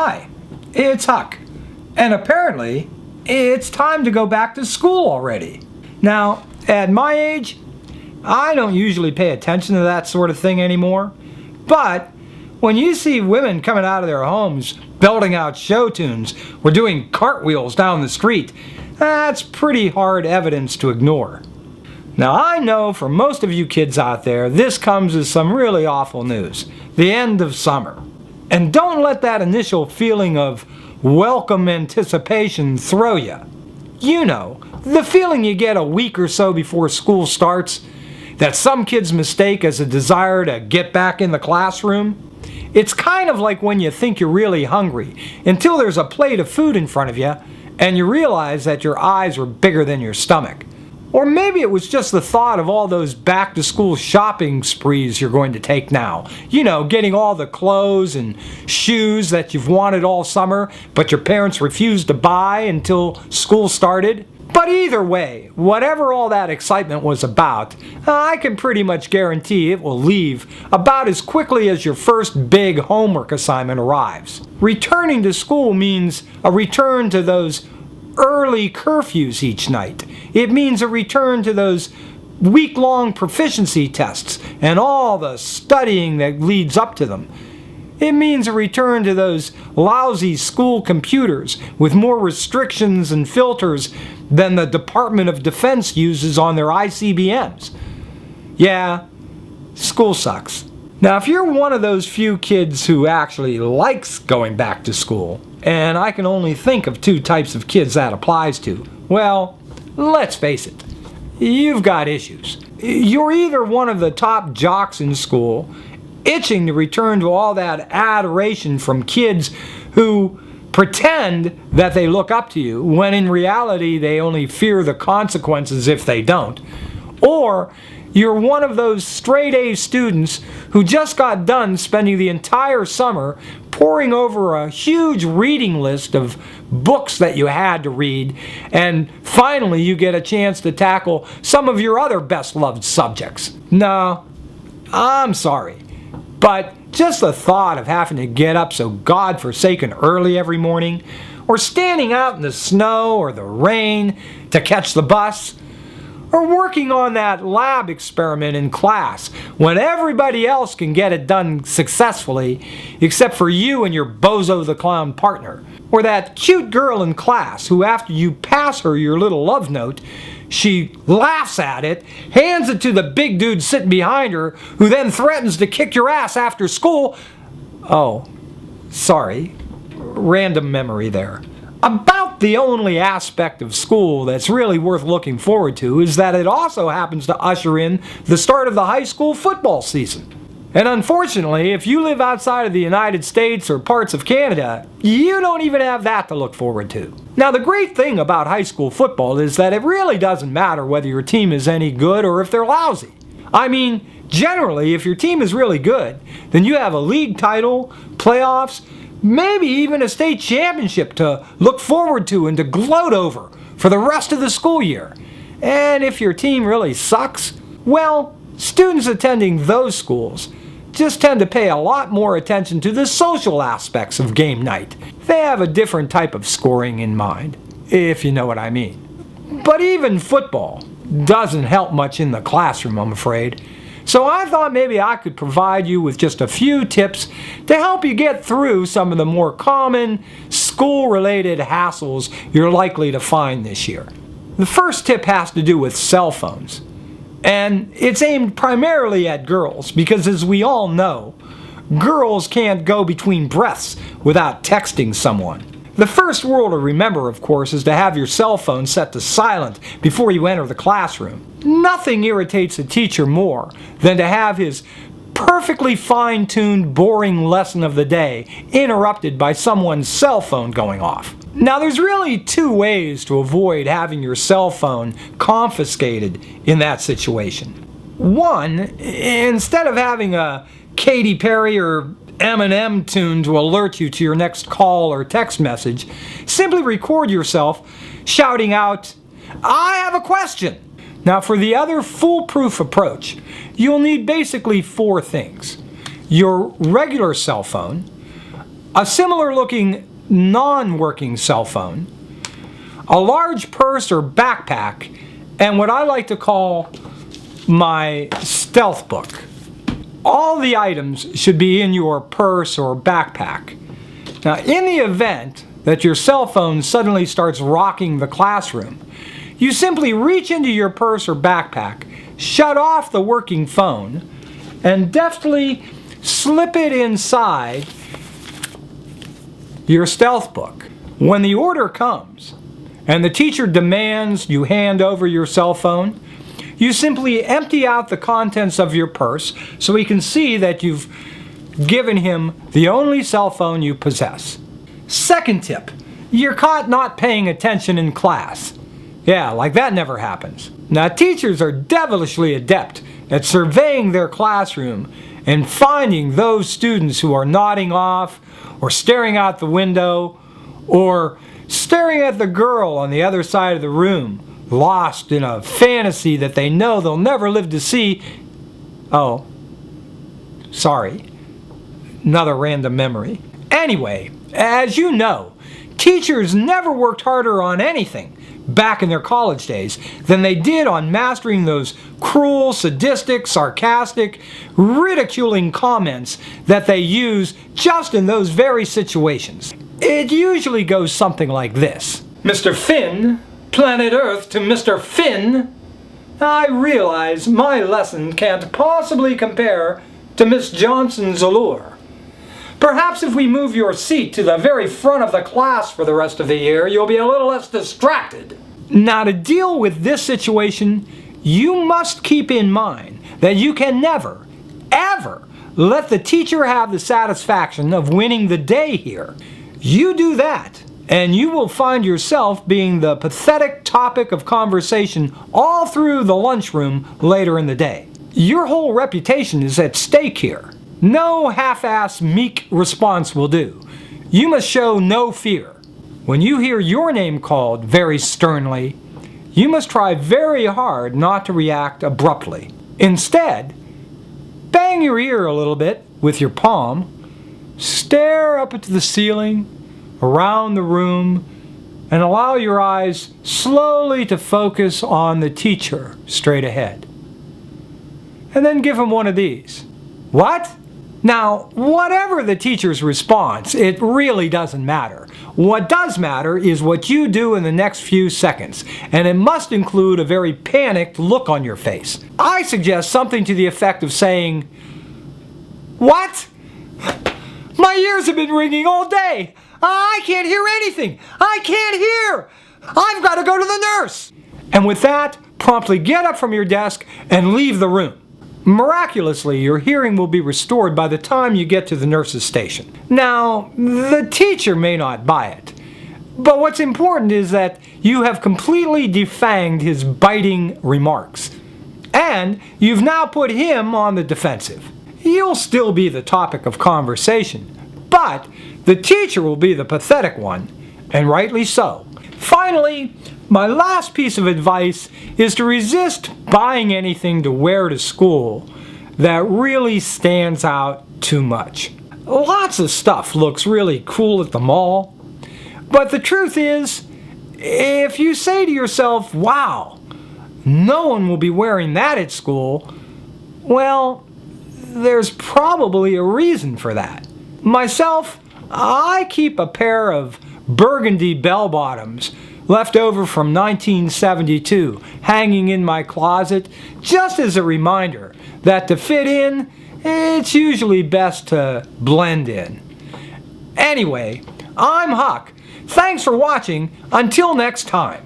Hi, it's Huck, and apparently it's time to go back to school already. Now, at my age, I don't usually pay attention to that sort of thing anymore, but when you see women coming out of their homes belting out show tunes or doing cartwheels down the street, that's pretty hard evidence to ignore. Now, I know for most of you kids out there, this comes as some really awful news. The end of summer. And don't let that initial feeling of welcome anticipation throw you. You know, the feeling you get a week or so before school starts, that some kids mistake as a desire to get back in the classroom. It's kind of like when you think you're really hungry, until there's a plate of food in front of you, and you realize that your eyes were bigger than your stomach. Or maybe it was just the thought of all those back-to-school shopping sprees you're going to take now. You know, getting all the clothes and shoes that you've wanted all summer, but your parents refused to buy until school started. But either way, whatever all that excitement was about, I can pretty much guarantee it will leave about as quickly as your first big homework assignment arrives. Returning to school means a return to those early curfews each night. It means a return to those week-long proficiency tests and all the studying that leads up to them. It means a return to those lousy school computers with more restrictions and filters than the Department of Defense uses on their ICBMs. Yeah, school sucks. Now, if you're one of those few kids who actually likes going back to school, and I can only think of two types of kids that applies to, well, let's face it, you've got issues. You're either one of the top jocks in school, itching to return to all that adoration from kids who pretend that they look up to you, when in reality they only fear the consequences if they don't. Or you're one of those straight-A students who just got done spending the entire summer poring over a huge reading list of books that you had to read, and finally you get a chance to tackle some of your other best-loved subjects. No, I'm sorry, but just the thought of having to get up so godforsaken early every morning, or standing out in the snow or the rain to catch the bus, or working on that lab experiment in class when everybody else can get it done successfully except for you and your Bozo the Clown partner. Or that cute girl in class who, after you pass her your little love note, she laughs at it, hands it to the big dude sitting behind her, who then threatens to kick your ass after school. Oh, sorry. Random memory there. About the only aspect of school that's really worth looking forward to is that it also happens to usher in the start of the high school football season. And unfortunately, if you live outside of the United States or parts of Canada, you don't even have that to look forward to. Now, the great thing about high school football is that it really doesn't matter whether your team is any good or if they're lousy. I mean, generally, if your team is really good, then you have a league title, playoffs, maybe even a state championship to look forward to and to gloat over for the rest of the school year. And if your team really sucks, well, students attending those schools just tend to pay a lot more attention to the social aspects of game night. They have a different type of scoring in mind, if you know what I mean. But even football doesn't help much in the classroom, I'm afraid. So I thought maybe I could provide you with just a few tips to help you get through some of the more common school-related hassles you're likely to find this year. The first tip has to do with cell phones. And it's aimed primarily at girls because, as we all know, girls can't go between breaths without texting someone. The first rule to remember, of course, is to have your cell phone set to silent before you enter the classroom. Nothing irritates a teacher more than to have his perfectly fine-tuned, boring lesson of the day interrupted by someone's cell phone going off. Now, there's really two ways to avoid having your cell phone confiscated in that situation. One, instead of having a Katy Perry or Eminem tune to alert you to your next call or text message, simply record yourself shouting out, "I have a question." Now, for the other foolproof approach, you'll need basically four things: your regular cell phone, a similar looking non-working cell phone, a large purse or backpack, and what I like to call my stealth book. All the items should be in your purse or backpack. Now, in the event that your cell phone suddenly starts rocking the classroom, you simply reach into your purse or backpack, shut off the working phone, and deftly slip it inside your stealth book. When the order comes and the teacher demands you hand over your cell phone, you simply empty out the contents of your purse so he can see that you've given him the only cell phone you possess. Second tip, you're caught not paying attention in class. Yeah, like that never happens. Now, teachers are devilishly adept at surveying their classroom and finding those students who are nodding off or staring out the window or staring at the girl on the other side of the room, lost in a fantasy that they know they'll never live to see. Oh, sorry. Another random memory. Anyway, as you know, teachers never worked harder on anything back in their college days than they did on mastering those cruel, sadistic, sarcastic, ridiculing comments that they use just in those very situations. It usually goes something like this. Mr. Finn, planet Earth to Mr. Finn, I realize my lesson can't possibly compare to Miss Johnson's allure. Perhaps if we move your seat to the very front of the class for the rest of the year, you'll be a little less distracted. Now, to deal with this situation, you must keep in mind that you can never, ever let the teacher have the satisfaction of winning the day here. You do that, and you will find yourself being the pathetic topic of conversation all through the lunchroom later in the day. Your whole reputation is at stake here. No half-ass meek response will do. You must show no fear. When you hear your name called very sternly, you must try very hard not to react abruptly. Instead, bang your ear a little bit with your palm, stare up into the ceiling, around the room, and allow your eyes slowly to focus on the teacher straight ahead. And then give him one of these. What? Now, whatever the teacher's response, it really doesn't matter. What does matter is what you do in the next few seconds, and it must include a very panicked look on your face. I suggest something to the effect of saying, "What? My ears have been ringing all day. I can't hear anything. I can't hear. I've got to go to the nurse." And with that, promptly get up from your desk and leave the room. Miraculously, your hearing will be restored by the time you get to the nurse's station. Now, the teacher may not buy it, but what's important is that you have completely defanged his biting remarks, and you've now put him on the defensive. You'll still be the topic of conversation, but the teacher will be the pathetic one, and rightly so. Finally, my last piece of advice is to resist buying anything to wear to school that really stands out too much. Lots of stuff looks really cool at the mall, but the truth is, if you say to yourself, "Wow, no one will be wearing that at school," well, there's probably a reason for that. Myself, I keep a pair of burgundy bell-bottoms left over from 1972 hanging in my closet just as a reminder that to fit in, it's usually best to blend in. Anyway, I'm Huck. Thanks for watching. Until next time.